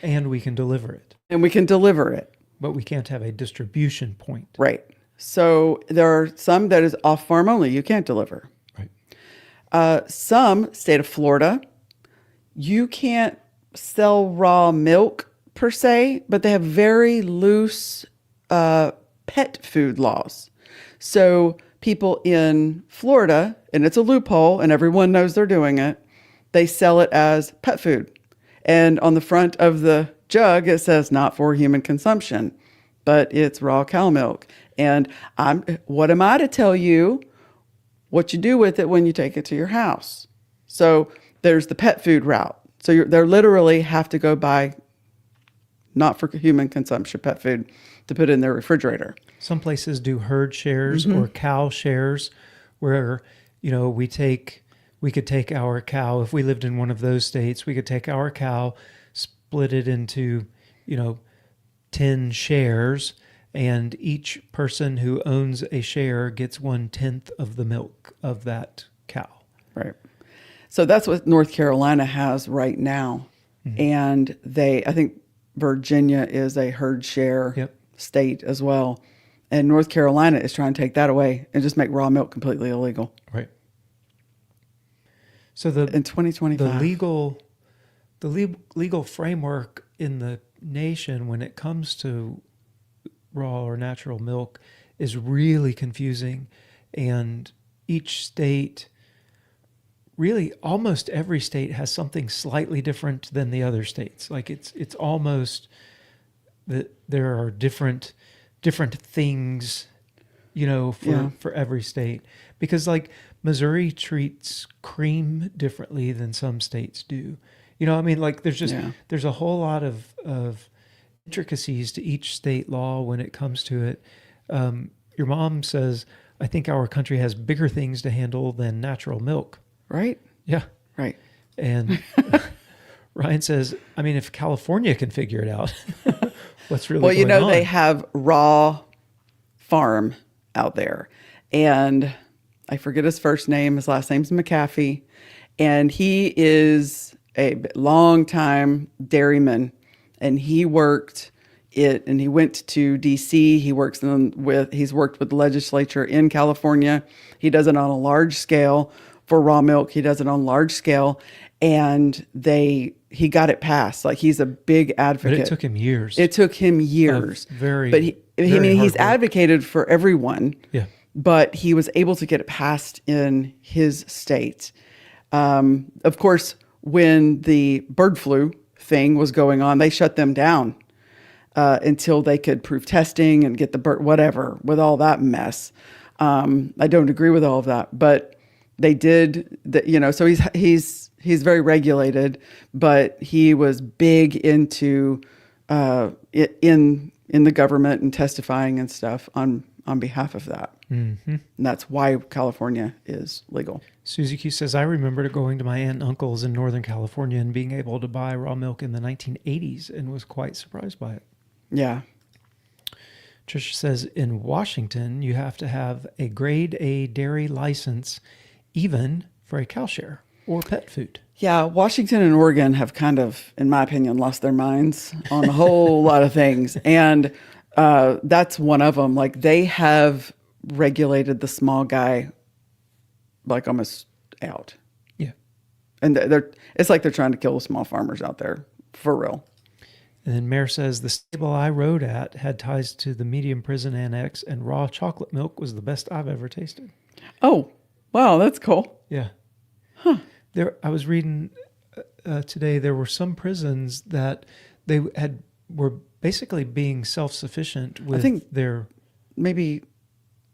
And we can deliver it. But we can't have a distribution point. Right. So there are some that is off farm only. You can't deliver. Right. Some, state of Florida, you can't sell raw milk per se, but they have very loose pet food laws. So people in Florida, and it's a loophole and everyone knows they're doing it, they sell it as pet food. And on the front of the jug, it says not for human consumption, but it's raw cow milk. And what am I to tell you what you do with it when you take it to your house? So there's the pet food route. So they literally have to go buy not for human consumption pet food to put in their refrigerator. Some places do herd shares or cow shares where, we could take our cow, if we lived in one of those states, we could take our cow, split it into, 10 shares, and each person who owns a share gets 1/10 of the milk of that cow. Right. So that's what North Carolina has right now. Mm-hmm. And I think Virginia is a herd share state as well. And North Carolina is trying to take that away and just make raw milk completely illegal. Right. So in 2025, the legal framework in the nation when it comes to raw or natural milk is really confusing, and each state, really almost every state, has something slightly different than the other states. Like it's almost that there are different things, for every state, because like Missouri treats cream differently than some states do. Like there's a whole lot of intricacies to each state law when it comes to it. Your mom says, I think our country has bigger things to handle than natural milk. Right? Yeah. Right. And Ryan says, if California can figure it out, what's really going on? They have raw farm out there. And I forget his first name. His last name's McAfee. And he is a long-time dairyman. And he worked it, and he went to D.C. He's worked with the legislature in California. He does it on a large scale for raw milk. He does it on a large scale, and he got it passed. Like, he's a big advocate. But it took him years. He's advocated for everyone. Yeah. But he was able to get it passed in his state. Of course, when the bird flu thing was going on, they shut them down until they could prove testing and get the bird, whatever, with all that mess. I don't agree with all of that, but they did, so he's very regulated, but he was big into in the government and testifying and stuff on behalf of that. Mm-hmm. And that's why California is legal. Susie Q says, I remember going to my aunt and uncle's in Northern California and being able to buy raw milk in the 1980s and was quite surprised by it. Yeah. Trisha says in Washington, you have to have a grade A dairy license, even for a cow share or pet food. Yeah, Washington and Oregon have kind of, in my opinion, lost their minds on a whole lot of things. And that's one of them. Like, they have regulated the small guy like almost out. Yeah. And it's like they're trying to kill the small farmers out there, for real. And then Mayor says the stable I rode at had ties to the medium prison annex, and raw chocolate milk was the best I've ever tasted. Oh, wow, that's cool. Yeah. Huh. I was reading today, there were some prisons that were basically being self-sufficient with their... Maybe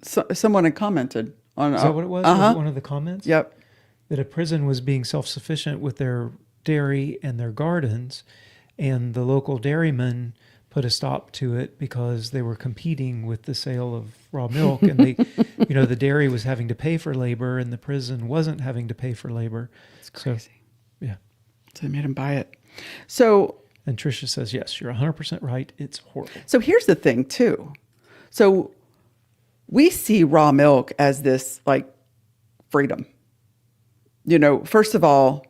someone had commented on... Is that what it was? Was it one of the comments? Yep. That a prison was being self-sufficient with their dairy and their gardens, and the local dairymen put a stop to it because they were competing with the sale of raw milk, and they, the dairy was having to pay for labor, and the prison wasn't having to pay for labor. It's crazy. So, yeah. So they made him buy it. So, and Tricia says, yes, you're 100% right. It's horrible. So here's the thing too. So we see raw milk as this like freedom. First of all,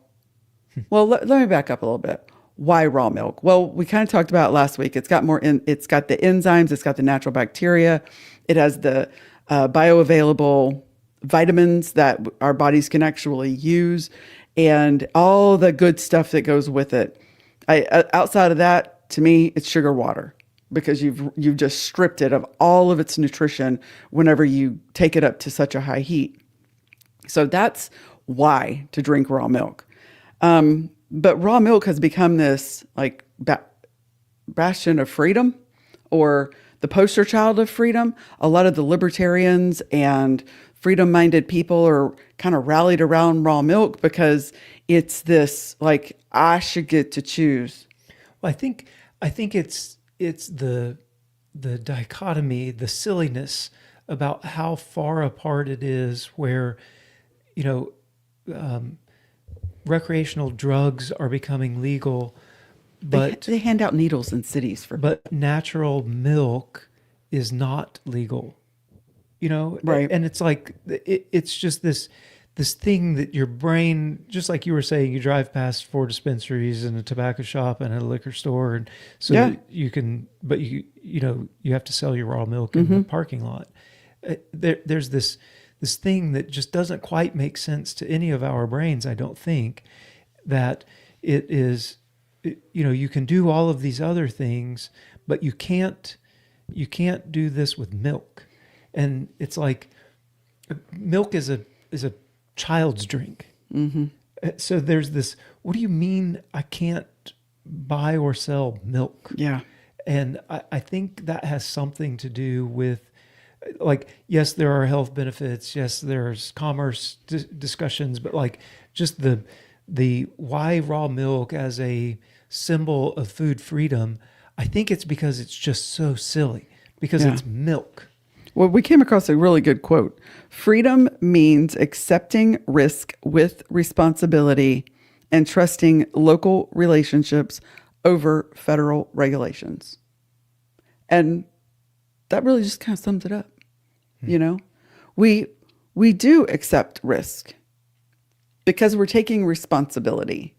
well, let me back up a little bit. Why raw milk? Well, we kind of talked about it last week. It's got it's got the enzymes, it's got the natural bacteria, it has the bioavailable vitamins that our bodies can actually use, and all the good stuff that goes with it. Outside of that, to me, it's sugar water, because you've just stripped it of all of its nutrition whenever you take it up to such a high heat. So that's why to drink raw milk. But raw milk has become this like bastion of freedom, or the poster child of freedom. A lot of the libertarians and freedom-minded people are kind of rallied around raw milk because it's this like, I should get to choose. Well, I think it's the dichotomy, the silliness about how far apart it is, where recreational drugs are becoming legal, but they hand out needles in cities but natural milk is not legal, right? And it's like it's just this thing that your brain, just like you were saying, you drive past 4 dispensaries and a tobacco shop and a liquor store, and so that you can, but you have to sell your raw milk in the parking lot. There's this thing that just doesn't quite make sense to any of our brains, I don't think, that it is, you can do all of these other things, but you can't do this with milk. And it's like milk is a child's drink. Mm-hmm. So there's this, what do you mean I can't buy or sell milk? Yeah. And I think that has something to do with, like, yes, there are health benefits. Yes, there's commerce discussions, but like just the why raw milk as a symbol of food freedom, I think it's because it's just so silly, because it's milk. Well, we came across a really good quote. Freedom means accepting risk with responsibility and trusting local relationships over federal regulations. And that really just kind of sums it up. We do accept risk because we're taking responsibility.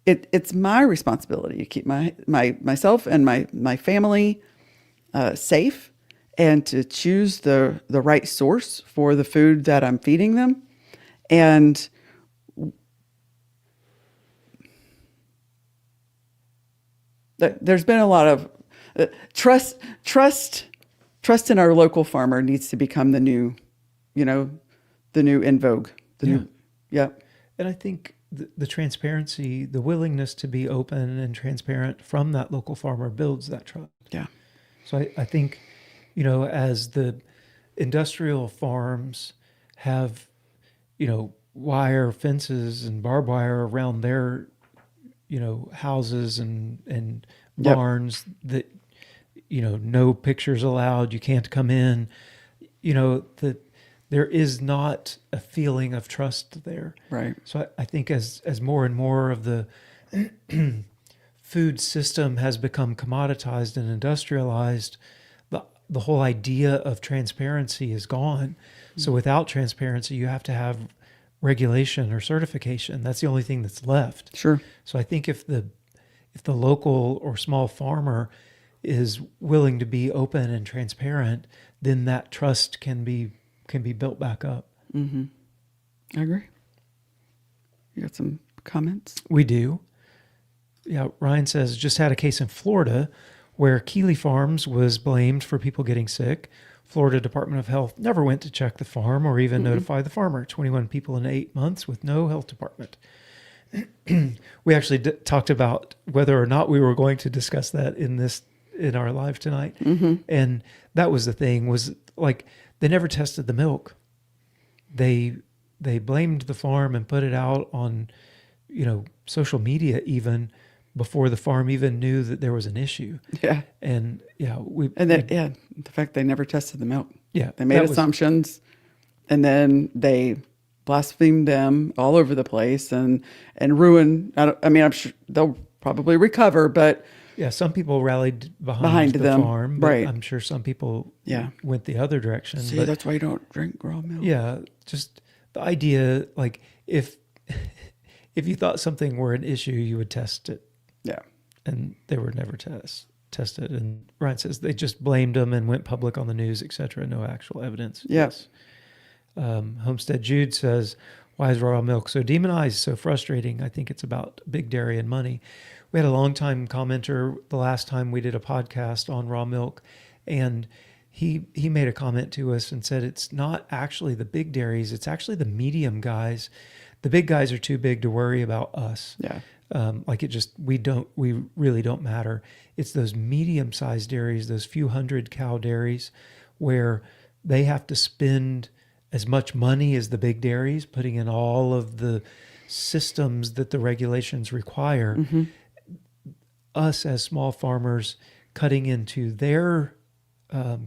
It's my responsibility to keep myself and my family safe, and to choose the right source for the food that I'm feeding them. And there's been a lot of trust in our local farmer needs to become the new in vogue. And I think the transparency, the willingness to be open and transparent from that local farmer builds that trust. Yeah. So I think, as the industrial farms have, wire fences and barbed wire around their, houses and barns that, no pictures allowed, you can't come in, there is not a feeling of trust there. Right. So I think as more and more of the food system has become commoditized and industrialized, the whole idea of transparency is gone. So without transparency, you have to have regulation or certification. That's the only thing that's left. Sure. So I think if the local or small farmer is willing to be open and transparent, then that trust can be built back up. Mm-hmm. I agree. You got some comments? We do. Yeah, Ryan says, just had a case in Florida where Keeley Farms was blamed for people getting sick. Florida Department of Health never went to check the farm or even notify the farmer. 21 people in 8 months with no health department. We actually talked about whether or not we were going to discuss that in our live tonight. And that was the thing, was like, they never tested the milk. They blamed the farm and put it out on, social media even before the farm even knew that there was an issue. Yeah. And the fact they never tested the milk. Yeah. They made assumptions, and then they blasphemed them all over the place and ruined. I'm sure they'll probably recover, but yeah, some people rallied behind the them, farm, but right? I'm sure some people went the other direction. See, but that's why you don't drink raw milk. Yeah, just the idea, like if you thought something were an issue, you would test it. Yeah, and they were never tested. And Ryan says they just blamed them and went public on the news, etc. No actual evidence. Yes. Homestead Jude says, why is raw milk so demonized, so frustrating? I think it's about big dairy and money. We had a longtime commenter the last time we did a podcast on raw milk, and he made a comment to us and said it's not actually the big dairies, it's actually the medium guys. The big guys are too big to worry about us. Yeah. We really don't matter. It's those medium-sized dairies, those few hundred cow dairies, where they have to spend as much money as the big dairies, putting in all of the systems that the regulations require. Us as small farmers cutting into their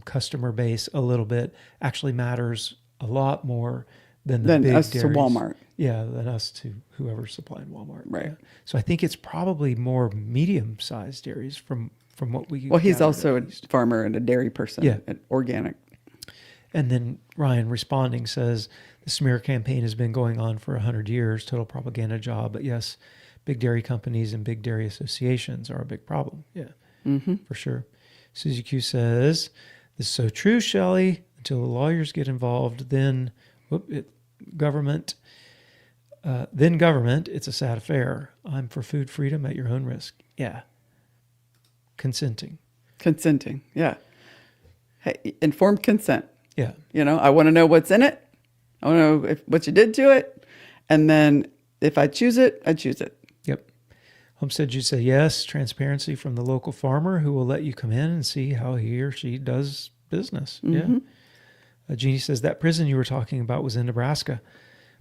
customer base a little bit actually matters a lot more than big us dairies. to Walmart. Yeah, than us to whoever's supplying Walmart. Right. Yeah. So I think it's probably more medium-sized dairies from what we. Well, he's also a farmer and a dairy person. Yeah, and organic. And then Ryan responding says the smear campaign has been going on for 100 years. Total propaganda job. But yes, big dairy companies and big dairy associations are a big problem. Yeah, for sure. Susie Q says, this is so true, Shelley. Until the lawyers get involved, then government, it's a sad affair. I'm for food freedom at your own risk. Yeah. Consenting. Yeah. Hey, informed consent. Yeah. I want to know what's in it. I want to know what you did to it. And then if I choose it, I choose it. Yep. Homestead, you say yes. Transparency from the local farmer who will let you come in and see how he or she does business. Yeah. Jeannie says that prison you were talking about was in Nebraska.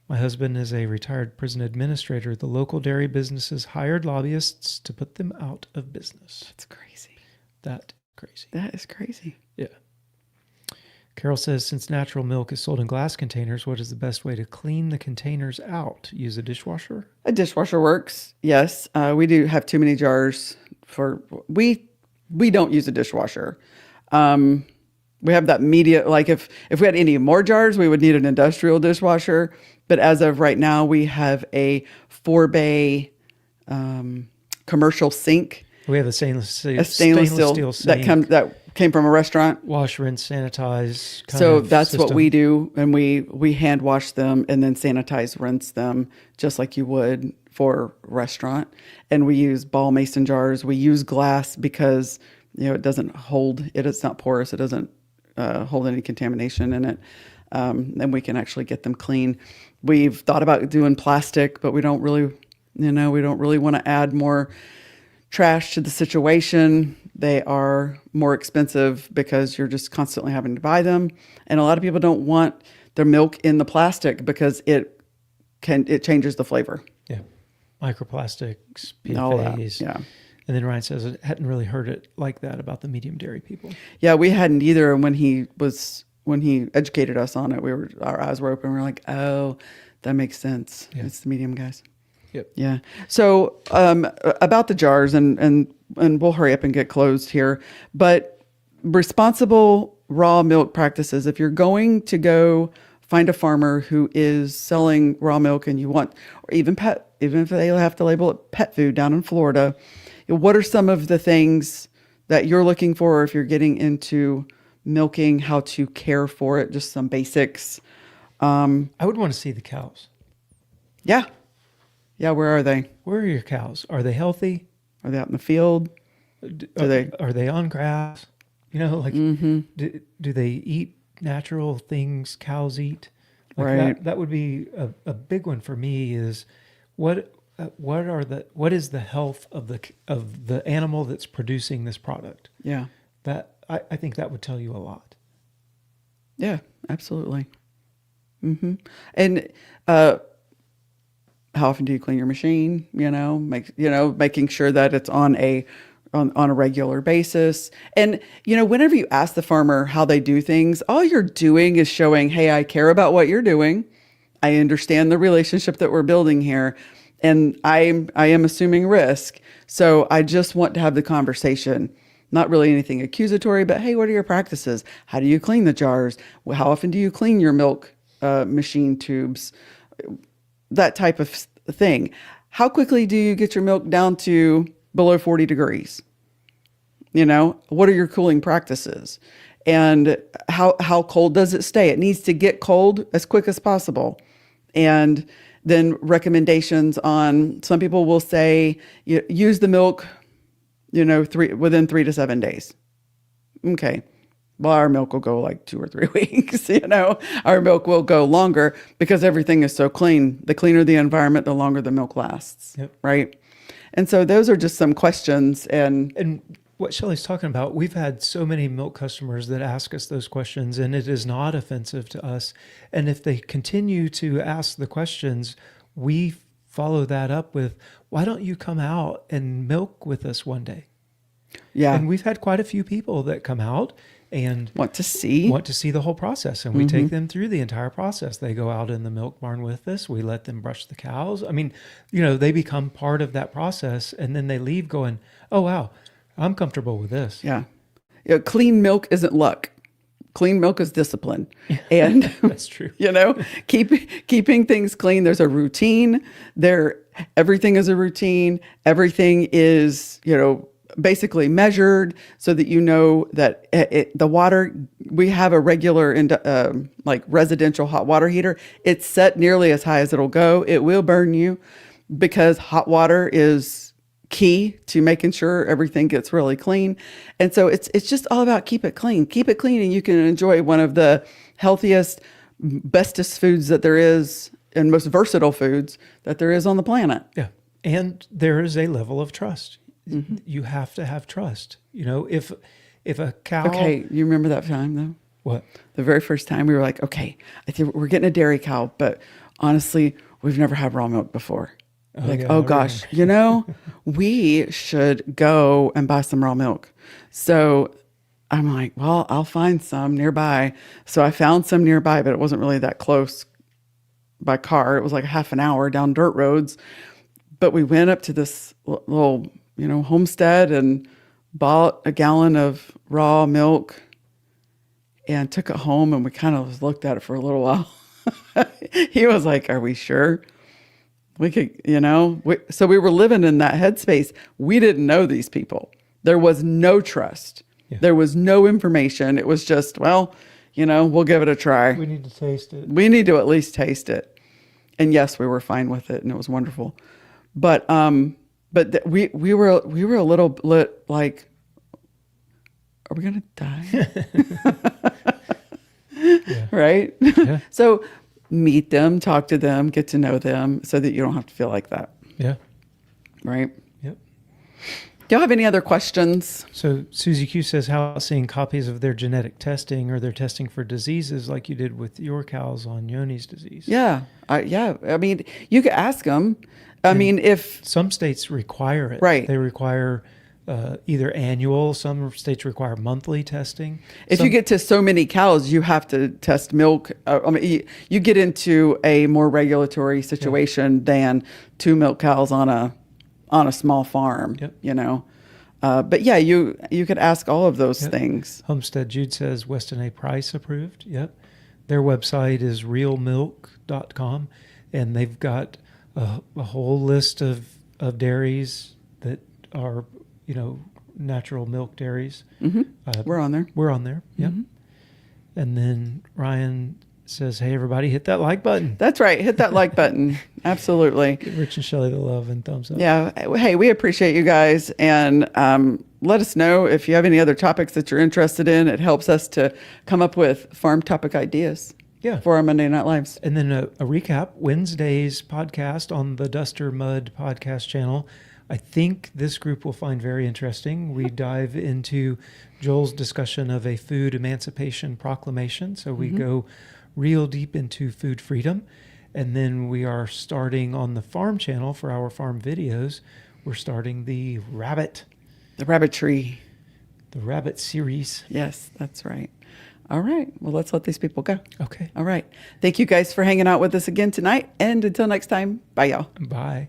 My husband is a retired prison administrator. The local dairy businesses hired lobbyists to put them out of business. That's crazy. That is crazy. Yeah. Carol says, since natural milk is sold in glass containers, what is the best way to clean the containers out? Use a dishwasher? A dishwasher works, yes. We do have too many jars we don't use a dishwasher. We have that media, like if we had any more jars, we would need an industrial dishwasher. But as of right now, we have a 4-bay commercial sink. We have a stainless steel sink that came from a restaurant. Wash, rinse, sanitize. So that's system. What we do, and we hand wash them and then sanitize, rinse them just like you would for a restaurant. And we use ball mason jars. We use glass because it doesn't hold. It's not porous. It doesn't hold any contamination in it. And we can actually get them clean. We've thought about doing plastic, but we don't really want to add more trash to the situation. They are more expensive because you're just constantly having to buy them. And a lot of people don't want their milk in the plastic because it changes the flavor. Yeah. Microplastics, all that, PFAs. yeah. And then Ryan says it hadn't really heard it like that about the medium dairy people. Yeah, we hadn't either. And when he educated us on it, our eyes were open. We were like, oh, that makes sense. Yeah. It's the medium guys. Yep. Yeah. So about the jars, and we'll hurry up and get closed here. But responsible raw milk practices. If you're going to go find a farmer who is selling raw milk and you want, or even if they have to label it pet food down in Florida, what are some of the things that you're looking for if you're getting into milking, how to care for it, just some basics? I would want to see the cows. Yeah. Yeah, where are they? Where are your cows? Are they healthy? Are they out in the field? Are they on grass? Do they eat natural things cows eat? Right. That would be a big one for me. Is what is the health of the animal that's producing this product? Yeah. That I think that would tell you a lot. Yeah, absolutely. And how often do you clean your machine? Making sure that it's on a regular basis. And, whenever you ask the farmer how they do things, all you're doing is showing, hey, I care about what you're doing. I understand the relationship that we're building here. And I am assuming risk. So I just want to have the conversation, not really anything accusatory, but hey, what are your practices? How do you clean the jars? How often do you clean your milk machine tubes? That type of thing. How quickly do you get your milk down to below 40 degrees? What are your cooling practices? And how cold does it stay? It needs to get cold as quick as possible. And then recommendations on, some people will say, use the milk, within 3 to 7 days. Okay. Well, our milk will go like 2 or 3 weeks, our milk will go longer because everything is so clean. The cleaner the environment, the longer the milk lasts. Yep. Right. And so those are just some questions. And what Shelley's talking about, we've had so many milk customers that ask us those questions, and it is not offensive to us. And if they continue to ask the questions, we follow that up with, why don't you come out and milk with us one day? Yeah. And we've had quite a few people that come out and want to see the whole process. And we take them through the entire process. They go out in the milk barn with us. We let them brush the cows. I mean, they become part of that process, and then they leave going, oh, wow, I'm comfortable with this. Yeah. Clean milk isn't luck. Clean milk is discipline. And that's true. Keeping things clean. There's a routine there. Everything is a routine. Everything is, basically measured so that that the water, we have a regular residential hot water heater. It's set nearly as high as it'll go. It will burn you because hot water is key to making sure everything gets really clean. And so it's just all about keep it clean, and you can enjoy one of the healthiest, bestest foods that there is, and most versatile foods that there is on the planet. Yeah. And there is a level of trust. You have to have trust. If a cow. Okay, you remember that time though? What? The very first time we were like, okay, I think we're getting a dairy cow, but honestly, we've never had raw milk before. Gosh, we should go and buy some raw milk. So I'm like, well, I'll find some nearby. So I found some nearby, but it wasn't really that close by car. It was like half an hour down dirt roads. But we went up to this little homestead and bought a gallon of raw milk and took it home, and we kind of looked at it for a little while. He was like, are we sure? We could, so we were living in that headspace. We didn't know these people. There was no trust. Yeah. There was no information. It was just, we'll give it a try. We need to taste it. We need to at least taste it. And yes, we were fine with it, and it was wonderful. But we were a little bit like, are we going to die? Yeah. Right? Yeah. So meet them, talk to them, get to know them so that you don't have to feel like that. Yeah. Right? Yep. Do you have any other questions? So Susie Q says, how about seeing copies of their genetic testing or their testing for diseases like you did with your cows on Yoni's disease? Yeah. Yeah. I mean, you could ask them. If some states require it, right? They require either annual. Some states require monthly testing. If you get to so many cows, you have to test milk. You get into a more regulatory situation than 2 milk cows on a small farm. Yep. But yeah, you could ask all of those Yep. things. Homestead Jude says Weston A. Price approved. Yep. Their website is realmilk.com, and they've got a whole list of dairies that are, natural milk dairies. We're on there. We're on there. Yep. And then Ryan says, hey, everybody, hit that like button. That's right. Hit that like button. Absolutely. Give Rich and Shelley the love and thumbs up. Yeah. Hey, we appreciate you guys. And let us know if you have any other topics that you're interested in. It helps us to come up with farm topic ideas for our Monday Night Lives. And then a recap, Wednesday's podcast on the Duster Mud podcast channel. I think this group will find very interesting. We dive into Joel's discussion of a food emancipation proclamation. So we go real deep into food freedom. And then we are starting on the farm channel for our farm videos. We're starting the rabbit tree. The rabbit series. Yes, that's right. All right. Well, let's let these people go. Okay. All right. Thank you guys for hanging out with us again tonight. And until next time, bye, y'all. Bye.